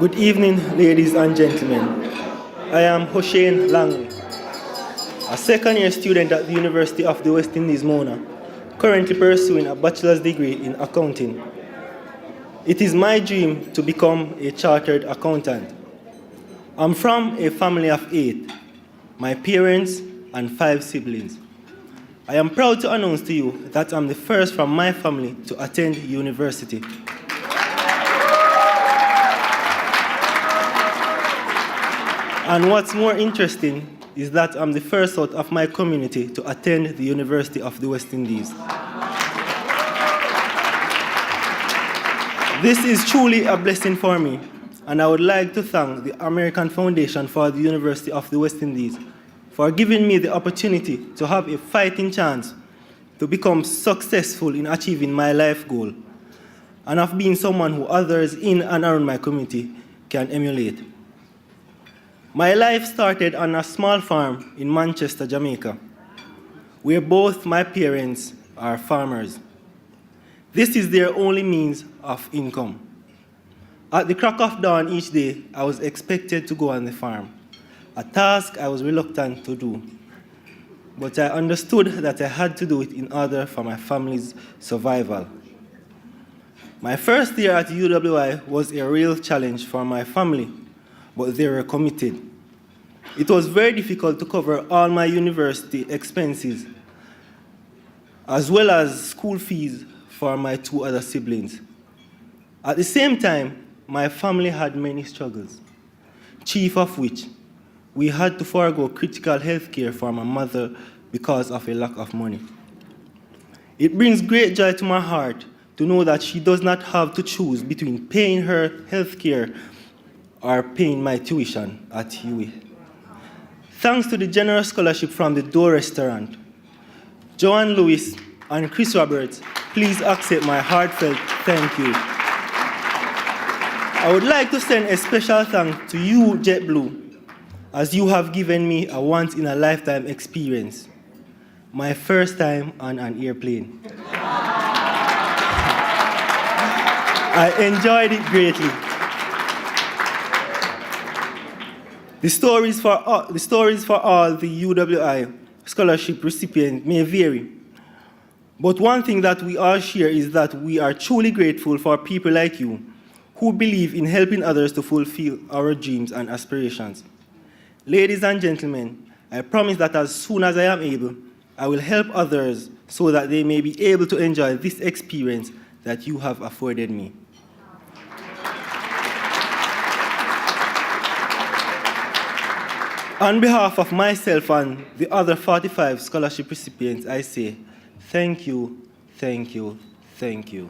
Good evening, ladies and gentlemen. I am Hossein Langley, a second-year student at the University of the West Indies, Mona, currently pursuing a bachelor's degree in accounting. It is my dream to become a chartered accountant. I'm from a family of 8, my parents and 5 siblings. I am proud to announce to you that I'm the first from my family to attend university. And what's more interesting is that I'm the first out of my community to attend the University of the West Indies. This is truly a blessing for me, and I would like to thank the American Foundation for the University of the West Indies for giving me the opportunity to have a fighting chance to become successful in achieving my life goal, and of being someone who others in and around my community can emulate. My life started on a small farm in Manchester, Jamaica, where both my parents are farmers. This is their only means of income. At the crack of dawn each day, I was expected to go on the farm, a task I was reluctant to do. But I understood that I had to do it in order for my family's survival. My first year at UWI was a real challenge for my family, but they were committed. It was very difficult to cover all my university expenses, as well as school fees for my 2 other siblings. At the same time, my family had many struggles, chief of which we had to forego critical health care for my mother because of a lack of money. It brings great joy to my heart to know that she does not have to choose between paying her health care or paying my tuition at AFUWI. Thanks to the generous scholarship from the Door Restaurant, Joanne Lewis and Chris Roberts, please accept my heartfelt thank you. I would like to send a special thanks to you, JetBlue, as you have given me a once-in-a-lifetime experience, my first time on an airplane. I enjoyed it greatly. The stories for all the UWI scholarship recipients may vary, but one thing that we all share is that we are truly grateful for people like you who believe in helping others to fulfill our dreams and aspirations. Ladies and gentlemen, I promise that as soon as I am able, I will help others so that they may be able to enjoy this experience that you have afforded me. On behalf of myself and the other 45 scholarship recipients, I say thank you, thank you, thank you.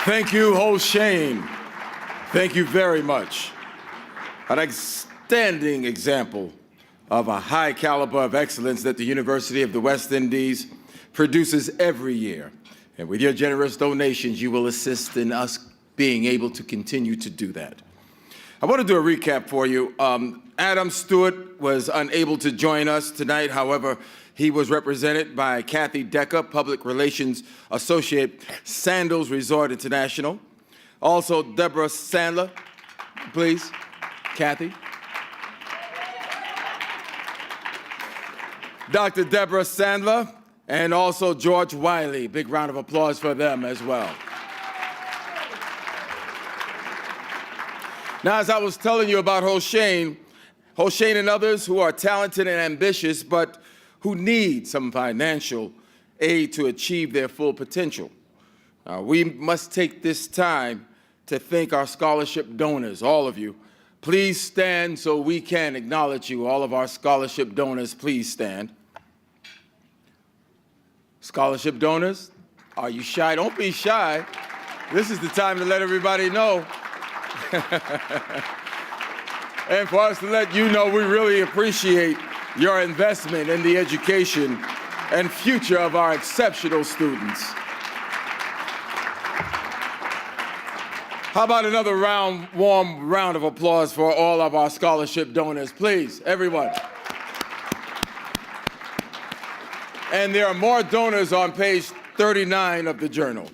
Thank you, Hossein. Thank you very much. An outstanding example of a high caliber of excellence that the University of the West Indies produces every year. And with your generous donations, you will assist in us being able to continue to do that. I want to do a recap for you. Adam Stewart was unable to join us tonight. However, he was represented by Kathy Decker, Public Relations Associate, Sandals Resort International. Also, Deborah Sandler, please, Kathy. Dr. Deborah Sandler, and also George Wiley. Big round of applause for them as well. Now, as I was telling you about Hossein and others who are talented and ambitious, but who need some financial aid to achieve their full potential. We must take this time to thank our scholarship donors, all of you. Please stand so we can acknowledge you. All of our scholarship donors, please stand. Scholarship donors, are you shy? Don't be shy. This is the time to let everybody know. And for us to let you know we really appreciate your investment in the education and future of our exceptional students. How about another warm round of applause for all of our scholarship donors, please, everyone. And there are more donors on page 39 of the journal.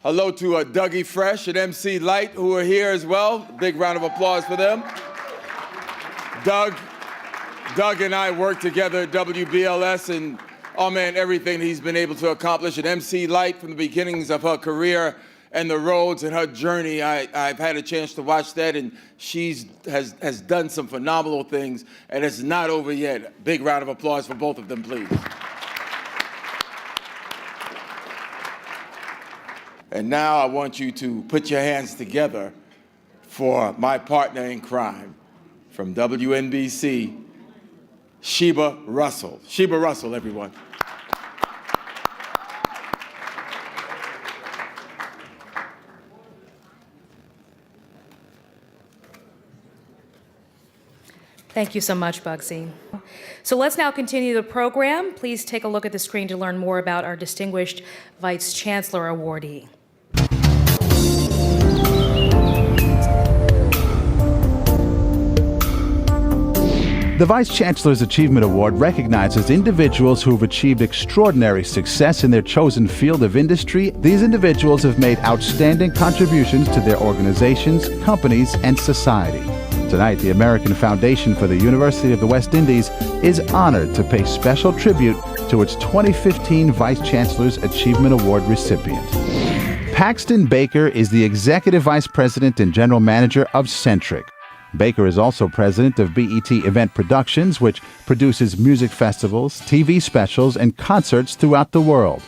Hello to Dougie Fresh and MC Light, who are here as well. Big round of applause for them. Doug and I worked together at WBLS, and oh man, everything he's been able to accomplish. And MC Light, from the beginnings of her career and the roads and her journey, I've had a chance to watch that, and has done some phenomenal things, and it's not over yet. Big round of applause for both of them, please. And now I want you to put your hands together for my partner in crime from WNBC, Sheba Russell. Sheba Russell, everyone. Thank you so much, Bugsy. So let's now continue the program. Please take a look at the screen to learn more about our distinguished Vice Chancellor awardee. The Vice Chancellor's Achievement Award recognizes individuals who have achieved extraordinary success in their chosen field of industry. These individuals have made outstanding contributions to their organizations, companies, and society. Tonight, the American Foundation for the University of the West Indies is honored to pay special tribute to its 2015 Vice Chancellor's Achievement Award recipient. Paxton Baker is the Executive Vice President and General Manager of Centric. Baker is also president of BET Event Productions, which produces music festivals, TV specials, and concerts throughout the world.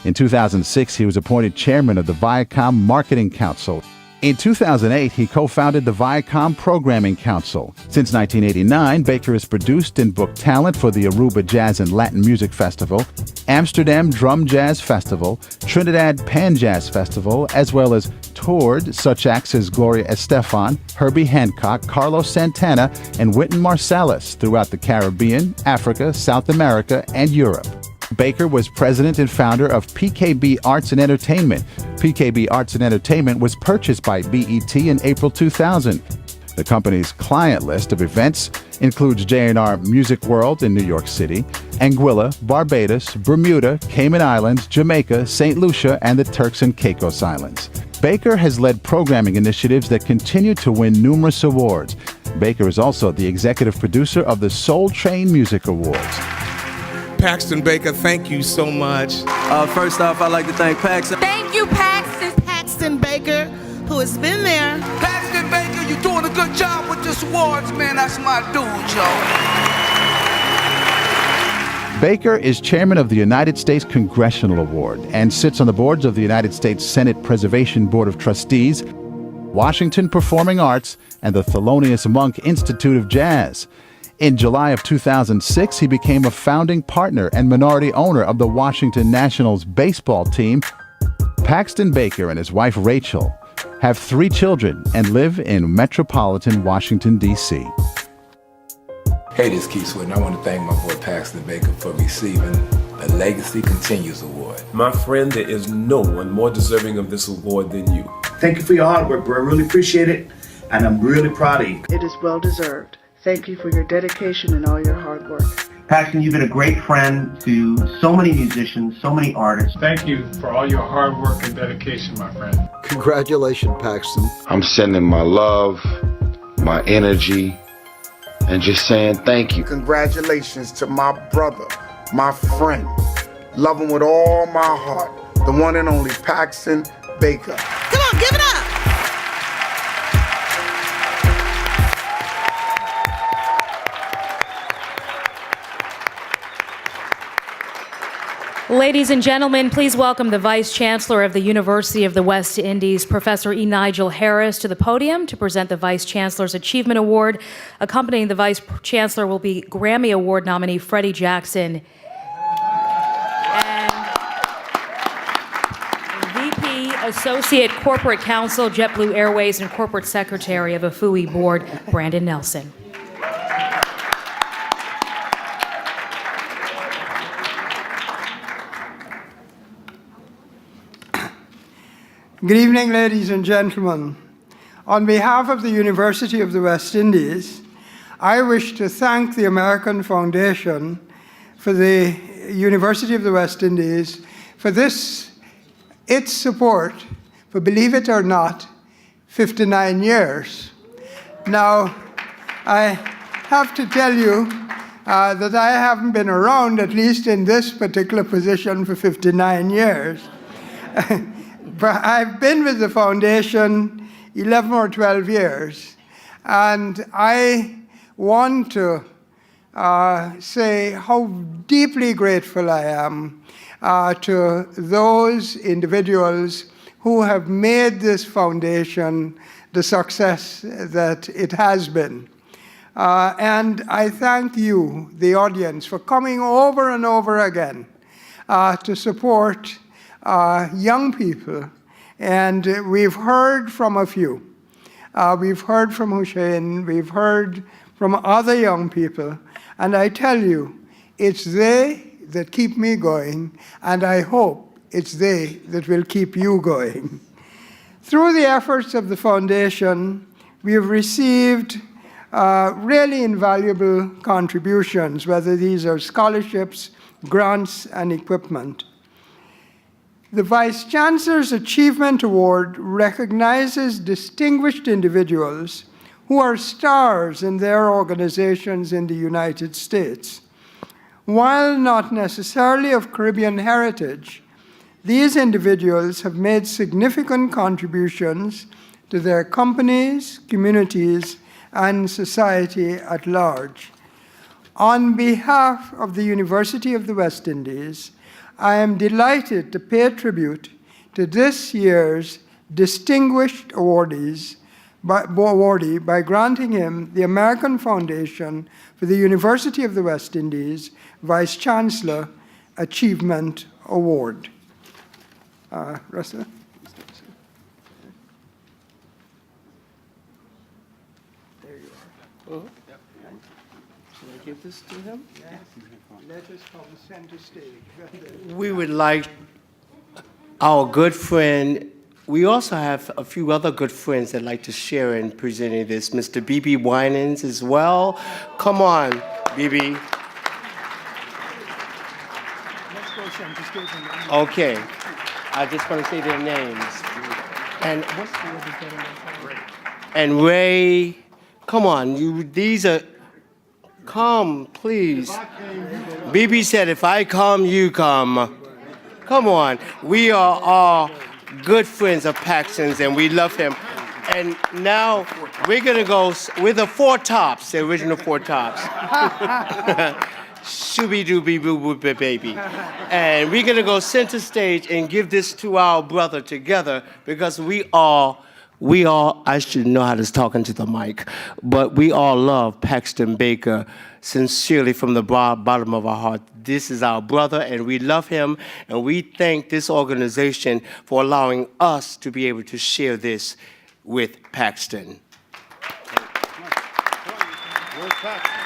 In 2006, he was appointed chairman of the Viacom Marketing Council. In 2008, he co-founded the Viacom Programming Council. Since 1989, Baker has produced and booked talent for the Aruba Jazz and Latin Music Festival, Amsterdam Drum Jazz Festival, Trinidad Pan Jazz Festival, as well as toured such acts as Gloria Estefan, Herbie Hancock, Carlos Santana, and Wynton Marsalis throughout the Caribbean, Africa, South America, and Europe. Baker was president and founder of PKB Arts and Entertainment. PKB Arts and Entertainment was purchased by BET in April 2000. The company's client list of events includes J&R Music World in New York City, Anguilla, Barbados, Bermuda, Cayman Islands, Jamaica, St. Lucia, and the Turks and Caicos Islands. Baker has led programming initiatives that continue to win numerous awards. Baker is also the executive producer of the Soul Train Music Awards. Paxton Baker, thank you so much. First off, I'd like to thank Paxton. Thank you, Paxton. Paxton Baker, who has been there. Paxton Baker, you're doing a good job with this awards, man. That's my dude, yo. Baker is chairman of the United States Congressional Award and sits on the boards of the United States Senate Preservation Board of Trustees, Washington Performing Arts, and the Thelonious Monk Institute of Jazz. In July of 2006, he became a founding partner and minority owner of the Washington Nationals baseball team. Paxton Baker and his wife Rachel have 3 children and live in metropolitan Washington, D.C. Hey, this is Keith Swinton. I want to thank my boy Paxton Baker for receiving the Legacy Continues Award. My friend, there is no one more deserving of this award than you. Thank you for your hard work, bro. I really appreciate it, and I'm really proud of you. It is well deserved. Thank you for your dedication and all your hard work. Paxton, you've been a great friend to so many musicians, so many artists. Thank you for all your hard work and dedication, my friend. Congratulations, Paxton. I'm sending my love, my energy, and just saying thank you. Congratulations to my brother, my friend. Love him with all my heart. The one and only Paxton Baker. Come on, give it up. Ladies and gentlemen, please welcome the Vice Chancellor of the University of the West Indies, Professor E. Nigel Harris, to the podium to present the Vice Chancellor's Achievement Award. Accompanying the Vice Chancellor will be Grammy Award nominee Freddie Jackson and VP Associate Corporate Counsel, JetBlue Airways, and Corporate Secretary of AFUWI Board, Brandon Nelson. Good evening, ladies and gentlemen. On behalf of the University of the West Indies, I wish to thank the American Foundation for the University of the West Indies for its support for, believe it or not, 59 years. Now, I have to tell you that I haven't been around, at least in this particular position, for 59 years. But I've been with the foundation 11 or 12 years, and I want to say how deeply grateful I am to those individuals who have made this foundation the success that it has been. And I thank you, the audience, for coming over and over again to support young people. And we've heard from a few. We've heard from Hussein, we've heard from other young people, and I tell you, it's they that keep me going, and I hope it's they that will keep you going. Through the efforts of the foundation, we have received really invaluable contributions, whether these are scholarships, grants, and equipment. The Vice Chancellor's Achievement Award recognizes distinguished individuals who are stars in their organizations in the United States. While not necessarily of Caribbean heritage, these individuals have made significant contributions to their companies, communities, and society at large. On behalf of the University of the West Indies, I am delighted to pay tribute to this year's distinguished awardee by granting him the American Foundation for the University of the West Indies Vice Chancellor Achievement Award. Russell? There you are. Oh. Yep. Should I give this to him? Yes. Let us come center stage. We would like our good friend, we also have a few other good friends that like to share in presenting this. Mr. B.B. Winans as well. Come on, B.B. Let's go center stage. Okay. I just want to say their names. And what's the other gentleman's name? And Ray. Come on, these are, come, please. BB said, if I come, you come. Come on. We are all good friends of Paxton's, and we love him. And now we're going to go with the Four Tops, the original Four Tops. Shooby-dooby-boo-boo baby. And we're going to go center stage and give this to our brother together, because we all, I should know how to talk into the mic, but we all love Paxton Baker sincerely from the bottom of our heart. This is our brother, and we love him, and we thank this organization for allowing us to be able to share this with Paxton. Where's Paxton?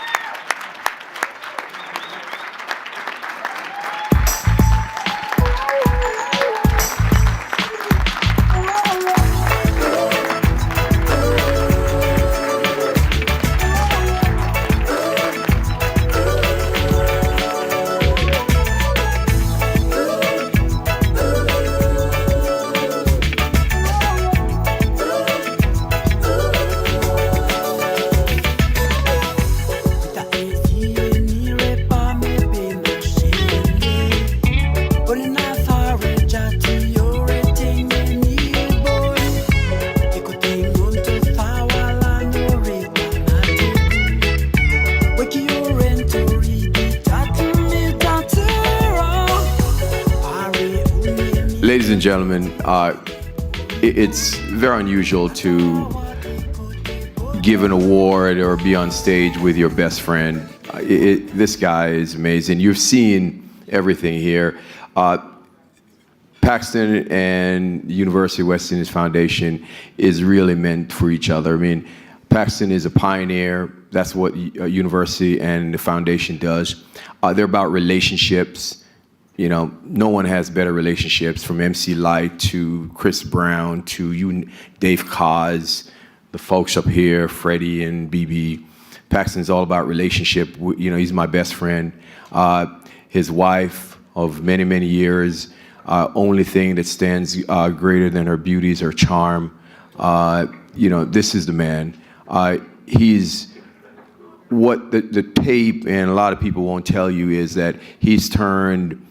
Ladies and gentlemen, it's very unusual to give an award or be on stage with your best friend. This guy is amazing. You've seen everything here. Paxton and University of West Indies Foundation is really meant for each other. I mean, Paxton is a pioneer. That's what a university and the foundation does. They're about relationships. You know, no one has better relationships, from MC Light to Chris Brown to you, Dave Kaz, the folks up here, Freddie and BB. Paxton's all about relationship. You know, he's my best friend. His wife of many, many years, only thing that stands greater than her beauty is her charm. You know, this is the man. He's what the tape and a lot of people won't tell you is that he's turned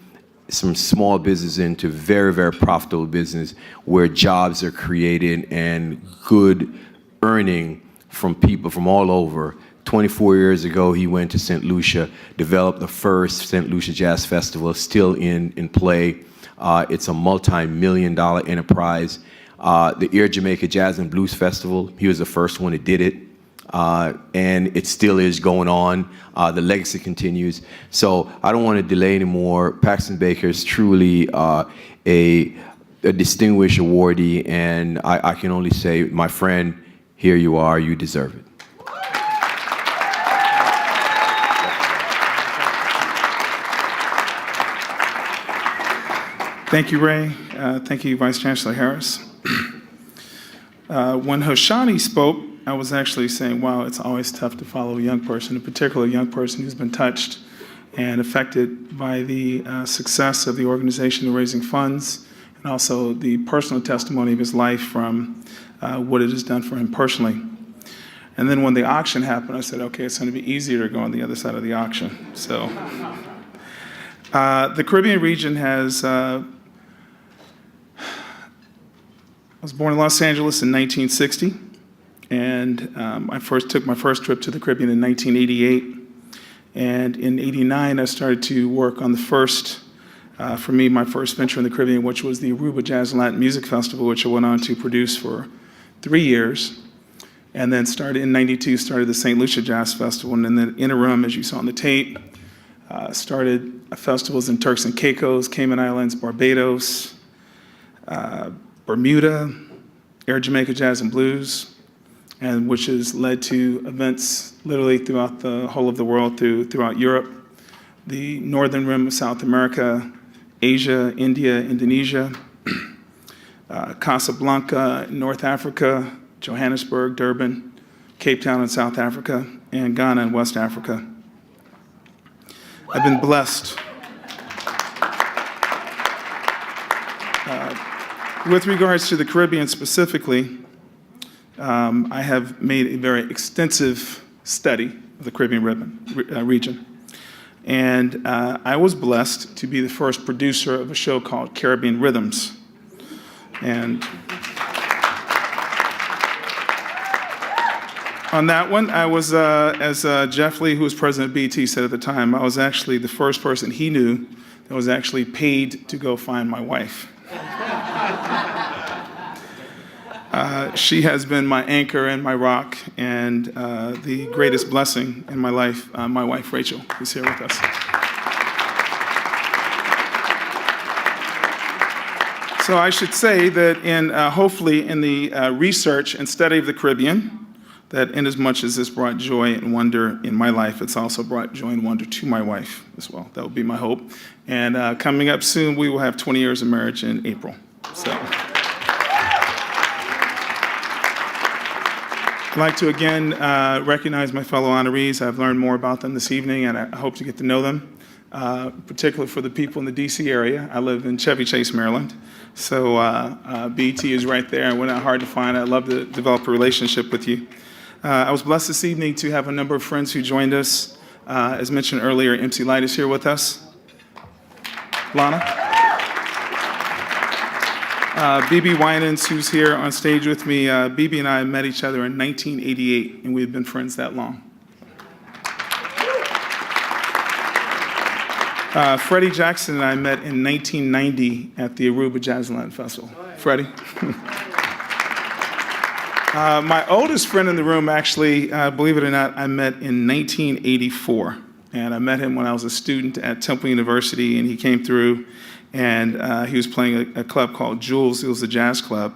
some small business into very, very profitable business where jobs are created and good earning from people from all over. 24 years ago, he went to St. Lucia, developed the first St. Lucia Jazz Festival, still in play. It's a multi-million-dollar enterprise. The Air Jamaica Jazz and Blues Festival, he was the first one that did it. And it still is going on. The legacy continues. So I don't want to delay anymore. Paxton Baker is truly a distinguished awardee, and I can only say, my friend, here you are, you deserve it. Thank you, Ray. Thank you, Vice Chancellor Harris. When Hoshani spoke, I was actually saying, wow, it's always tough to follow a young person, in particular a young person who's been touched and affected by the success of the organization in raising funds, and also the personal testimony of his life from what it has done for him personally. And then when the auction happened, I said, okay, it's going to be easier to go on the other side of the auction. So the Caribbean region has, I was born in Los Angeles in 1960. And I took my first trip to the Caribbean in 1988. And in 89, I started to work on the first, for me, my first venture in the Caribbean, which was the Aruba Jazz and Latin Music Festival, which I went on to produce for 3 years. And then started in 92, started the St. Lucia Jazz Festival. And in the interim, as you saw on the tape, started festivals in Turks and Caicos, Cayman Islands, Barbados, Bermuda, Air Jamaica Jazz and Blues, and which has led to events literally throughout the whole of the world, throughout Europe, the northern rim of South America, Asia, India, Indonesia, Casablanca, North Africa, Johannesburg, Durban, Cape Town in South Africa, and Ghana in West Africa. I've been blessed. With regards to the Caribbean specifically, I have made a very extensive study of the Caribbean region. And I was blessed to be the first producer of a show called Caribbean Rhythms. And on that one, I was, as Jeff Lee, who was president of BET, said at the time, I was actually the first person he knew that was actually paid to go find my wife. She has been my anchor and my rock, and the greatest blessing in my life, my wife Rachel, is here with us. So I should say that hopefully in the research and study of the Caribbean, that inasmuch as this brought joy and wonder in my life, it's also brought joy and wonder to my wife as well. That would be my hope. And coming up soon, we will have 20 years of marriage in April. So I'd like to again recognize my fellow honorees. I've learned more about them this evening, and I hope to get to know them, particularly for the people in the D.C. area. I live in Chevy Chase, Maryland. So BET is right there, and we're not hard to find. I'd love to develop a relationship with you. I was blessed this evening to have a number of friends who joined us. As mentioned earlier, MC Light is here with us. Lana. BB Winans, who's here on stage with me. BB and I met each other in 1988, and we've been friends that long. Freddie Jackson and I met in 1990 at the Aruba Jazz and Latin Festival. Freddie. My oldest friend in the room, actually, believe it or not, I met in 1984. And I met him when I was a student at Temple University, and he came through, and he was playing a club called Jules. It was a jazz club.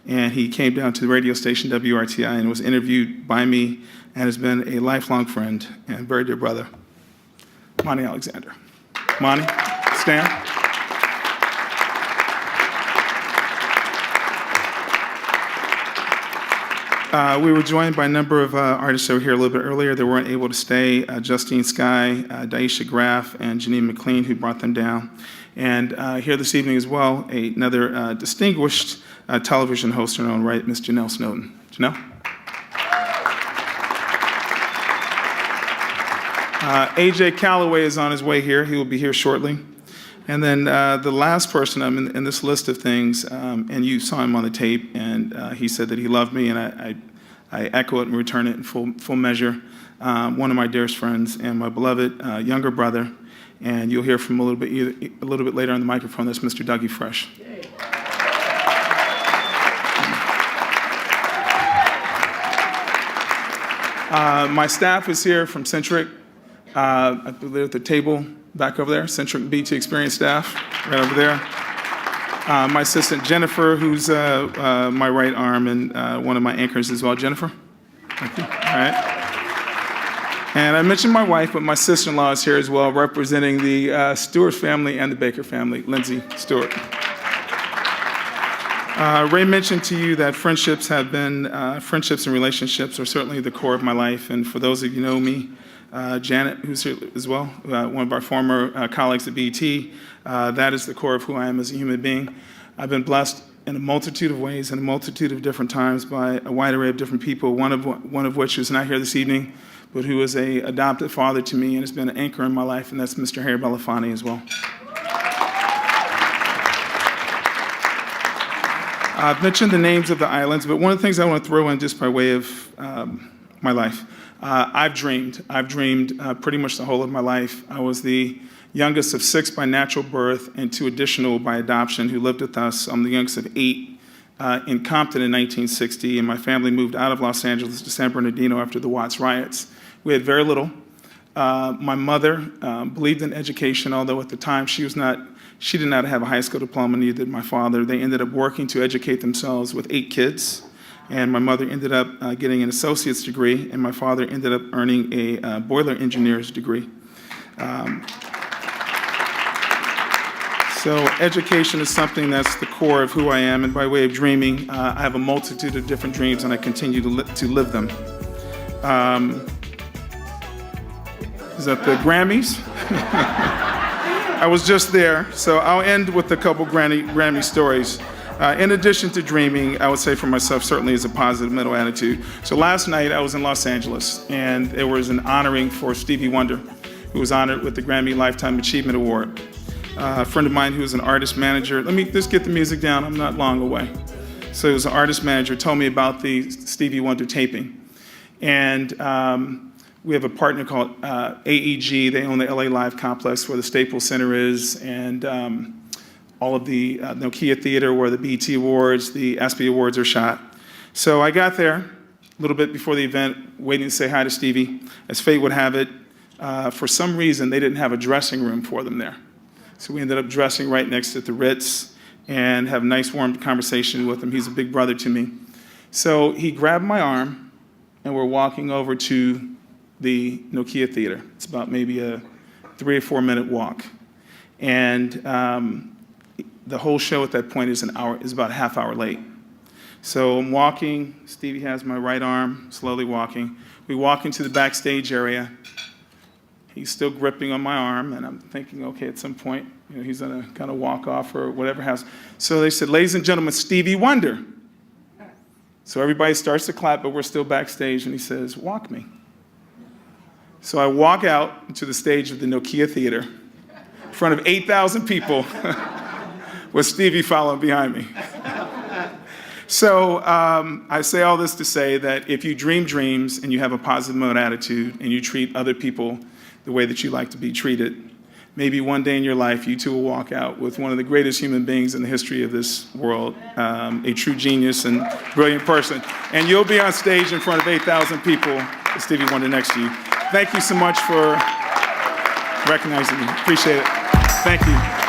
And he came down to the radio station, WRTI, and was interviewed by me, and has been a lifelong friend and very dear brother, Monty Alexander. Monty, stand. We were joined by a number of artists that were here a little bit earlier that weren't able to stay. Justine Skye, Daisha Graff, and Janine McLean, who brought them down. And here this evening as well, another distinguished television host in her own right, Miss Janelle Snowden. Janelle? AJ Calloway is on his way here. He will be here shortly. And then the last person in this list of things, and you saw him on the tape, and he said that he loved me, and I echo it and return it in full measure. One of my dearest friends and my beloved younger brother, and you'll hear from a little bit later on the microphone. That's Mr. Dougie Fresh. My staff is here from Centric. I believe at the table back over there, Centric BT Experience staff, right over there. My assistant Jennifer, who's my right arm and one of my anchors as well. Jennifer? Thank you. All right. And I mentioned my wife, but my sister-in-law is here as well, representing the Stewart family and the Baker family, Lindsay Stewart. Ray mentioned to you that friendships and relationships are certainly the core of my life. And for those of you who know me, Janet, who's here as well, one of our former colleagues at BET, that is the core of who I am as a human being. I've been blessed in a multitude of ways, in a multitude of different times by a wide array of different people, one of which is not here this evening, but who is an adopted father to me and has been an anchor in my life, and that's Mr. Harry Belafonte as well. I've mentioned the names of the islands, but one of the things I want to throw in just by way of my life, I've dreamed pretty much the whole of my life. I was the youngest of 6 by natural birth and 2 additional by adoption who lived with us. I'm the youngest of 8 in Compton in 1960, and my family moved out of Los Angeles to San Bernardino after the Watts riots. We had very little. My mother believed in education, although at the time she did not have a high school diploma, neither did my father. They ended up working to educate themselves with 8 kids. And my mother ended up getting an associate's degree, and my father ended up earning a boiler engineer's degree. So education is something that's the core of who I am, and by way of dreaming, I have a multitude of different dreams, and I continue to live them. Is that the Grammys? I was just there, so I'll end with a couple Grammy stories. In addition to dreaming, I would say for myself, certainly is a positive mental attitude. So last night I was in Los Angeles, and there was an honoring for Stevie Wonder, who was honored with the Grammy Lifetime Achievement Award. A friend of mine who was an artist manager, let me just get the music down, I'm not long away. So he was an artist manager, told me about the Stevie Wonder taping. And we have a partner called AEG. They own the LA Live Complex where the Staples Center is, and all of the Nokia Theater where the BET Awards, the ESPY Awards are shot. So I got there a little bit before the event, waiting to say hi to Stevie. As fate would have it, for some reason, they didn't have a dressing room for them there. So we ended up dressing right next to the Ritz and have a nice warm conversation with him. He's a big brother to me. So he grabbed my arm, and we're walking over to the Nokia Theater. It's about maybe a 3 or 4 minute walk. And the whole show at that point is about a half hour late. So I'm walking, Stevie has my right arm, slowly walking. We walk into the backstage area. He's still gripping on my arm, and I'm thinking, okay, at some point, he's gonna kind of walk off or whatever happens. So they said, ladies and gentlemen, Stevie Wonder. So everybody starts to clap, but we're still backstage, and he says, walk me. So I walk out to the stage of the Nokia Theater in front of 8,000 people with Stevie following behind me. So I say all this to say that if you dream dreams and you have a positive mode attitude and you treat other people the way that you like to be treated, maybe one day in your life you too will walk out with one of the greatest human beings in the history of this world, a true genius and brilliant person. And you'll be on stage in front of 8,000 people with Stevie Wonder next to you. Thank you so much for recognizing me. Appreciate it. Thank you.